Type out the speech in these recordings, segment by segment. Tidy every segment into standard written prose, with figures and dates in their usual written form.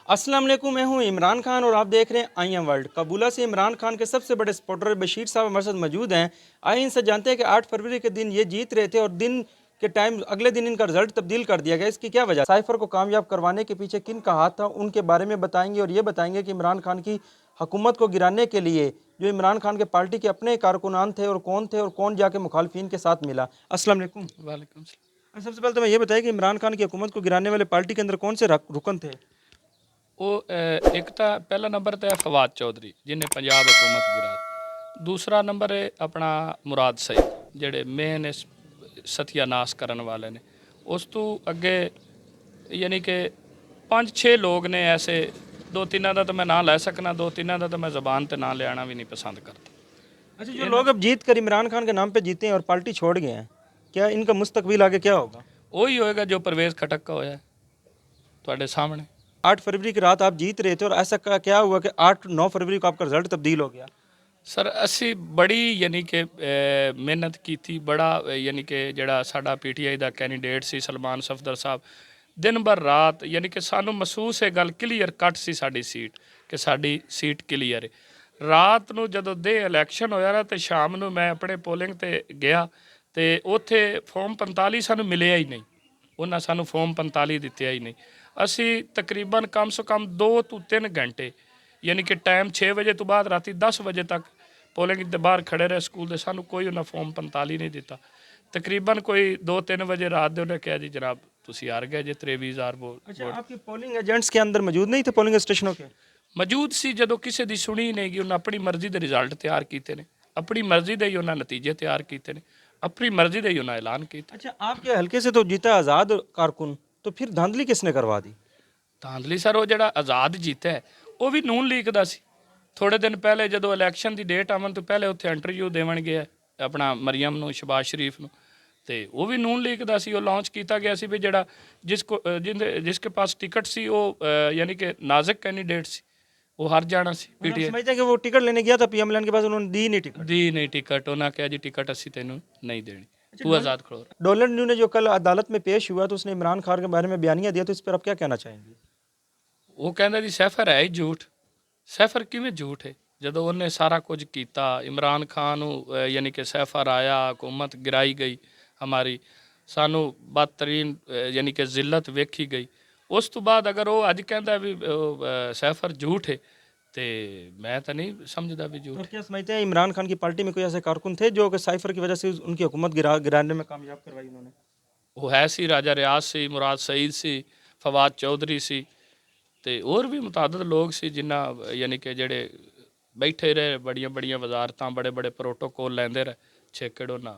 अस्सलाम वालेकुम, मैं हूं इमरान खान और आप देख रहे हैं आई एम वर्ल्ड। काबूला से इमरान खान के सबसे बड़े सपोर्टर बशीर साहब हमारे साथ मौजूद हैं। आइए इनसे जानते हैं कि 8 फरवरी के दिन ये जीत रहे थे और दिन के टाइम अगले दिन इनका रिजल्ट तब्दील कर दिया गया। इसकी क्या वजह? साइफर को कामयाब करवाने के पीछे किन का हाथ था, उनके बारे में बताएंगे और ये बताएंगे कि इमरान खान की हुकूमत को गिराने के लिए जो इमरान खान के पार्टी के अपने कारकुनान थे और कौन जाके मुखालफिन के साथ मिला। अस्सलाम वालेकुम। वालेकुम सलाम। सबसे पहले तो मैं ये बताया कि इमरान खान की हुकूमत को गिराने वाले पार्टी के अंदर कौन से रुकन थे? एक तो पहला नंबर तो है फवाद चौधरी जिन्हें पंजाब हुकूमत गिरा। दूसरा नंबर है अपना मुराद सईद जेडे मेन इस सत्यानाश करने वाले ने। उस तो अगे यानी कि 5-6 लोग ने ऐसे, दो तिन्हों का तो मैं नाम लै सकना, दो तिन्हों का तो मैं जबान पर नाम लियाना भी नहीं पसंद करता। अच्छा, जो लोग अब जीत कर इमरान खान के नाम पे जीते हैं और पार्टी छोड़ गए हैं, क्या इनका मुस्तकबिल आगे क्या होगा? वही होएगा जो परवेज़ खटक का होया ਤੁਹਾਡੇ सामने। 8 फरवरी की रात आप जीत रहे थे और ऐसा क्या हुआ कि 8-9 फरवरी को आपका रिजल्ट तब्दील हो गया? सर असी बड़ी यानी कि मेहनत की थी, बड़ा यानी कि जड़ा साडा पीटीआई का कैंਡੀਡੇਟ सी सलमान सफदर साहब दिन भर रात यानी कि सानू महसूस है गल क्लीयर कट सी साडी सीट कि साडी सीट क्लीयर है। रात ਨੂੰ ਜਦੋਂ ਦੇ ਇਲੈਕਸ਼ਨ ਹੋਇਆ ਨਾ ਤੇ ਸ਼ਾਮ ਨੂੰ ਮੈਂ ਆਪਣੇ ਪੋਲਿੰਗ ਤੇ ਗਿਆ ਤੇ ਉੱਥੇ ਫਾਰਮ 45 ਸਾਨੂੰ ਮਿਲਿਆ ਹੀ ਨਹੀਂ। ਉਹਨਾਂ ਸਾਨੂੰ ਫਾਰਮ 45 ਦਿੱਤਿਆ ਹੀ ਨਹੀਂ। ਅਸੀਂ ਤਕਰੀਬਨ ਕਮ ਸੇ ਕਮ 2 ਤੋਂ 3 ਘੰਟੇ यानी कि टाइम 6 बजे तो बाद रात 10 बजे तक पोलिंग के बाहर खड़े रहे स्कूल के, सानू कोई उन्हें फॉर्म 45 नहीं दिता। तकरीबन कोई 2-3 बजे रात दे उन्हें कहा जी जनाब तुसी हार गए जी 23,000 वोट। अच्छा, आपके पोलिंग एजेंट्स के अंदर मौजूद नहीं थे पोलिंग स्टेशनों के? मौजूद सी, जदों किसी की सुनी नहीं कि उन्हें अपनी मर्जी के रिजल्ट तैयार किए हैं, अपनी मर्जी के ही उन्हें नतीजे तैयार किए हैं, अपनी मर्जी के ही उन्हें ऐलान किया। अच्छा, आपके हल्के से तो जीता आज़ाद कारकुन, तो फिर धांधली किसने करवा दी? धांधली सर वो जो आज़ाद जीता है वो भी नून लीग का सी। थोड़े दिन पहले जो इलैक्शन की डेट आवन तो पहले उत्थे इंटरव्यू देवन गया अपना मरियम नूं, शहबाज शरीफ नूं, ते वो भी नून लीग का सी। वो लॉन्च किया गया सी भी जड़ा जिसके पास टिकट सी वो यानी कि नाजुक कैंਡੀਡੇਟ सी, वो हार जाना सी। पीटीआई समझते हैं कि वो टिकट लेने गया था पीएम के पास, उन्होंने दी नहीं टिकट। दी नहीं टिकट, उन्हें कहा जी टिकट असी तेनों नहीं देनी, तू आज़ाद खड़ो। डॉलर न्यू ने जो कल अदालत में पेश हुआ तो उसने इमरान खान के बारे में बयानिया दिया, तो इस पर आप क्या कहना चाहेंगे? वो कहता जी सैफर है ही झूठ। सैफर किवें झूठ है ਜਦੋਂ ਉਹਨੇ ਸਾਰਾ ਕੁਝ ਕੀਤਾ। इमरान खान यानी कि सैफर आया, हुकूमत गिराई गई हमारी, सानू बदतरीन यानी कि जिल्लत वेखी गई। उस तो बाद अगर वो अज कहता भी सैफर झूठ है तो मैं तो नहीं समझदा भी झूठ। और क्या समझते हैं इमरान खान की पार्टी में कोई ऐसे कारकुन थे जो कि साइफर की वजह से उनकी हुकूमत गिराने में कामयाब करवाई उन्होंने? वो है सी, राजा रियाज सी, मुराद सईद सी, फवाद चौधरी सी, तो और भी मुतादद लोग सी जिन्ना यानी कि जेड़े बैठे रहे बड़िया बड़िया वजारतां, बड़े बड़े प्रोटोकॉल लैंदे रहे, छेकड़ो ना।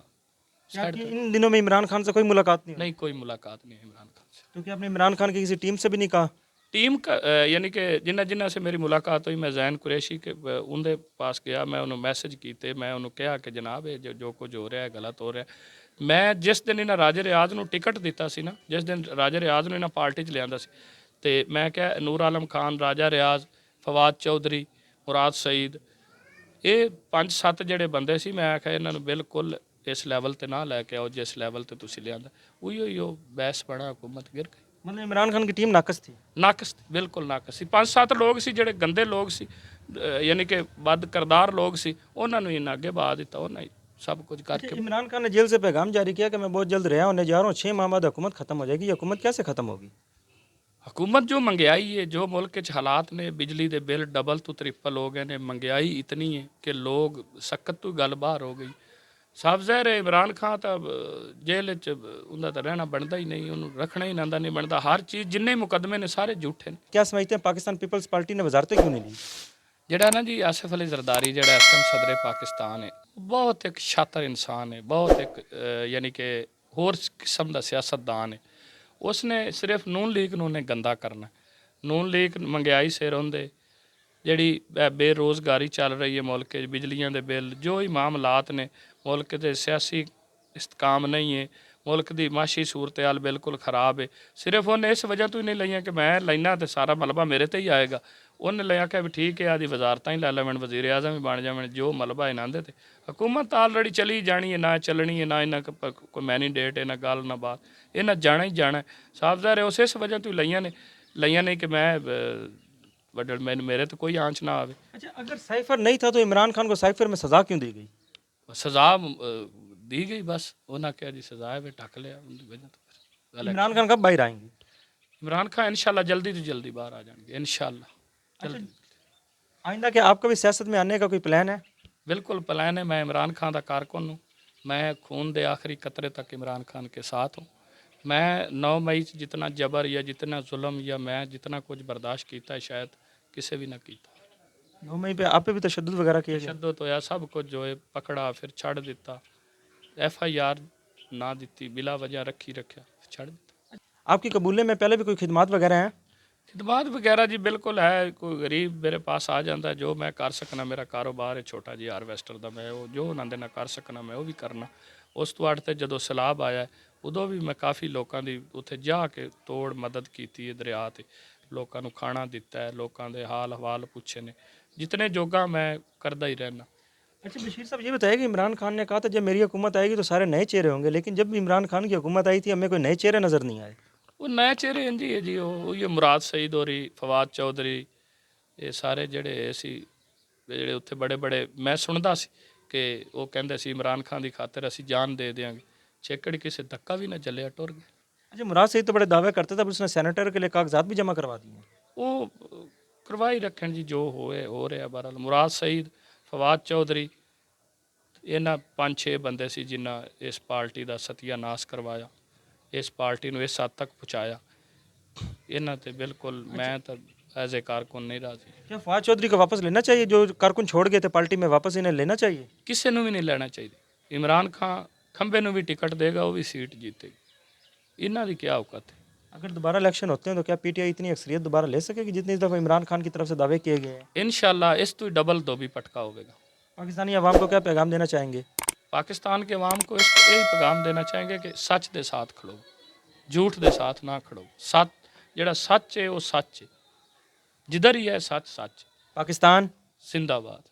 क्या कि इन दिनों में इमरान खान से कोई मुलाकात नहीं हुई? नहीं, कोई मुलाकात नहीं है इमरान खान से। क्योंकि आपने इमरान खान की किसी टीम से भी नहीं कहा? टीम का यानी कि जिन्ना से मेरी मुलाकात हुई, मैं जैन कुरैशी के उनके पास गया, मैं उन्होंने मैसेज किए, मैं उन्होंने कहा कि जनाब ये जो कुछ हो रहा है गलत हो रहा है। मैं जिस दिन इन्हें राजे रियाज को टिकट दिता सी ना, जिस दिन राजे रियाज ने इन्हें पार्टी च लिया सी, तो मैं क्या नूर आलम खान, राजा रियाज, फवाद चौधरी, मुराद सईद, ये 5-7 ਜਿਹੜੇ ਬੰਦੇ ਸੀ, मैं आख्या इन्होंने बिल्कुल इस लैवल ਤੇ ना लैके आओ जिस लैवल ਤੇ ਤੁਸੀਂ ਲਿਆਂਦਾ। ਉਹੀ ਬਹਿਸ ਬਣਾ, हुकूमत गिर गई। मतलब इमरान खान की टीम नाकस थी? नाकस बिल्कुल नाकस सी। 5-7 लोग सी ਜਿਹੜੇ गंदे लोग सी, यानी कि बद करदार लोग सी, उन्होंने इन्हें अगे बहा दिता, उन्हें सब कुछ करके। इमरान खान ने जेल से पैगाम जारी किया कि मैं बहुत जल्द रिहा होने जा रहा हूँ, 6 माह बाद हुकूमत खत्म हो जाएगी। ये हुकूमत कैसे खत्म होगी? हुकूमत जो मंगयाई है, जो मुल्क के हालात ने, बिजली के बिल डबल तो ट्रिपल हो गए ने, मंगयाई इतनी है कि लोग सकत तो गल बाहर हो गई। साफ ज़ाहिर है इमरान खान तो जेल उनका तो रहना बनता ही नहीं, उन्होंने रखना ही नंदा नहीं बनता। हर चीज़ जिन्ने मुकदमे ने सारे झूठे ने। क्या समझते हैं पाकिस्तान पीपल्स पार्टी ने वजारतें क्यों नहीं ली? जड़ा ना जी आसिफ अली जरदारी जड़ा इस टाइम सदर पाकिस्तान है, बहुत एक शातिर इंसान है, बहुत एक यानी कि होर किस्म का सियासतदान है। उसने सिर्फ नून लीग नूं ने गंदा करना। नून लीग मंगयाई सिर होंदे, जिहड़ी बेरोज़गारी चल रही है मुल्क के, बिजलियां दे बिल, जो ही मामलात ने मुल्क के सियासी इस्तेकाम नहीं है, मुल्क की माशी सूरत हाल बिल्कुल खराब है। सिर्फ उन्हें इस वजह तो ही नहीं लिया कि मैं लेना तो सारा मलबा मेरे ते ही आएगा। उन्हें लिया कि भी ठीक है आदि वजारत ही लै लैवन, वजीर आज़म भी बन जावन, जो मलबा इन्हां दे ते हुकूमत ऑलरेडी चली जानी है, ना चलनी है, ना इन्हें कोई मैनीडेट है, ना गल ना बात, इन्हें जाना ही जाना है। साफ ज़ाहिर है उस इस वजह तो ही लिया ने ਲਈਆਂ ਨਹੀਂ ਕਿ ਮੈਂ ਵੱਡਲ ਮੇਰੇ ਤੇ ਕੋਈ ਆਂਚ ਨਾ ਆਵੇ। अच्छा, अगर साइफर नहीं था तो इमरान खान को साइफर में सजा क्यों दी गई? ਸਜ਼ਾ ਦੀ ਗਈ, ਬਸ ਉਹਨਾਂ ਕਿਹਾ ਜੀ ਸਜ਼ਾ ਹੈ, ਵੀ ਢੱਕ ਲਿਆ ਉਹਦੀ ਵਜ੍ਹਾ ਤੋਂ ਫਿਰ ਗੱਲ ਹੈ। इमरान खान कब बाहर आएंगे? इमरान खान इंशाल्लाह जल्दी तो जल्दी बाहर आ जाएंगे इंशाल्लाह। अच्छा, आइंदा क्या आपका भी सियासत में आने का कोई प्लान है? बिल्कुल प्लान है। मैं इमरान खान का कारकुन हूँ, मैं खून दे आखिरी कतरे तक इमरान खान के साथ हूँ। मैं 9 मई च जितना जबर या जितना जुल्म या मैं जितना कुछ बर्दाश्त किया है शायद किसी भी ना किया। 9 मई पे आप पे भी तशद्दुद वगैरह किया गया? तशद्दुद होया, सब कुछ जो है पकड़ा फिर छड़ दिता, FIR ना दी, बिला वजह रखी रखा छड़ दिता। आपकी कबूले में पहले भी कोई खिदमात वगैरह हैं? खिदमात वगैरह जी बिल्कुल है। कोई गरीब मेरे पास आ जाता है, जो मैं कर सकना, मेरा कारोबार है छोटा जी हारवैस्टर का, मैं वो जो उन्होंने ना कर सकना मैं वो भी करना। उस तो अड़ तो जो सैलाब आया उदों भी मैं काफ़ी लोगों की उत्थे जा के तोड़ मदद की है, दरिया ते लोगों को खाना दिता है, लोगों के हाल हवाल पूछे ने, जितने जोगा मैं करता ही रहना। अच्छा बशीर साहब, ये बताइए कि इमरान खान ने कहा था जब मेरी हुकूमत आएगी तो सारे नए चेहरे होंगे, लेकिन जब भी इमरान खान की हुकूमत आई थी हमें कोई नए चेहरे नज़र नहीं आए। वो नए चेहरे हैं जी, जी वो ये मुराद सईद होरी, फवाद चौधरी, ये सारे जड़े सी ਜਿਹੜੇ ਉੱਥੇ ਬੜੇ ਬੜੇ ਮੈਂ ਸੁਣਦਾ ਸੀ ਕਿ ਉਹ ਕਹਿੰਦੇ ਸੀ ਇਮਰਾਨ ਖਾਨ ਦੀ ਖਾਤਰ ਅਸੀਂ ਜਾਨ ਦੇ ਦੇਵਾਂਗੇ, ਛੇਕੜ ਕਿਸੇ ਧੱਕਾ भी ना ਚੱਲਿਆ टुर गए। अच्छा, मुराद सईद तो बड़े दावे करते थे, अब उसने सेनेटर के लिए कागजात भी जमा करवा दिए। ਉਹ ਕਰਵਾਈ ਰੱਖਣ ਜੀ, ਜੋ ਹੋਏ ਹੋ ਰਿਹਾ। ਬਹਰਹਾਲ ਮੁਰਾਦ ਸਈਦ, ਫਵਾਦ ਚੌਧਰੀ, ਇਹਨਾਂ 5-6 ਬੰਦੇ ਸੀ ਜਿਨ੍ਹਾਂ ਇਸ ਪਾਰਟੀ ਦਾ ਸਤਿਆਨਾਸ਼ ਕਰਵਾਇਆ, ਇਸ ਪਾਰਟੀ ਨੂੰ ਇਸ ਹੱਦ ਤੱਕ ਪਹੁੰਚਾਇਆ। ਇਹਨਾਂ ਤੇ ਬਿਲਕੁਲ मैं तो एज ए कारकुन नहीं राजी। क्या फवाद चौधरी को वापस लेना चाहिए? जो कारकुन छोड़ गए थे पार्टी में, वापस इन्हें लेना चाहिए? ਕਿਸੇ ਨੂੰ ਵੀ ਨਹੀਂ ਲੈਣਾ ਚਾਹੀਦਾ। ਇਮਰਾਨ ਖਾਨ ਖੰਬੇ ਨੂੰ ਵੀ ਟਿਕਟ ਦੇਗਾ, ਉਹ ਵੀ ਸੀਟ जीतेगी। ਇਹਨਾਂ ਦੀ क्या औकात है? अगर दोबारा इलेक्शन होते हैं तो क्या PTI इतनी अक्सरियत दोबारा ले सकेगी जितनी इस दफ़ा इमरान खान की तरफ से दावे किए गए हैं? इंशाल्लाह इस तो डबल धोबी पटका होगा। पाकिस्तानी अवाम को क्या पैगाम देना चाहेंगे? पाकिस्तान के अवाम को यही पैगाम देना चाहेंगे कि सच के साथ खड़ो, झूठ के साथ ना खड़ो। सच ਜਿਹੜਾ सच है वो सच है, जिधर ही है सच सच। पाकिस्तान जिंदाबाद।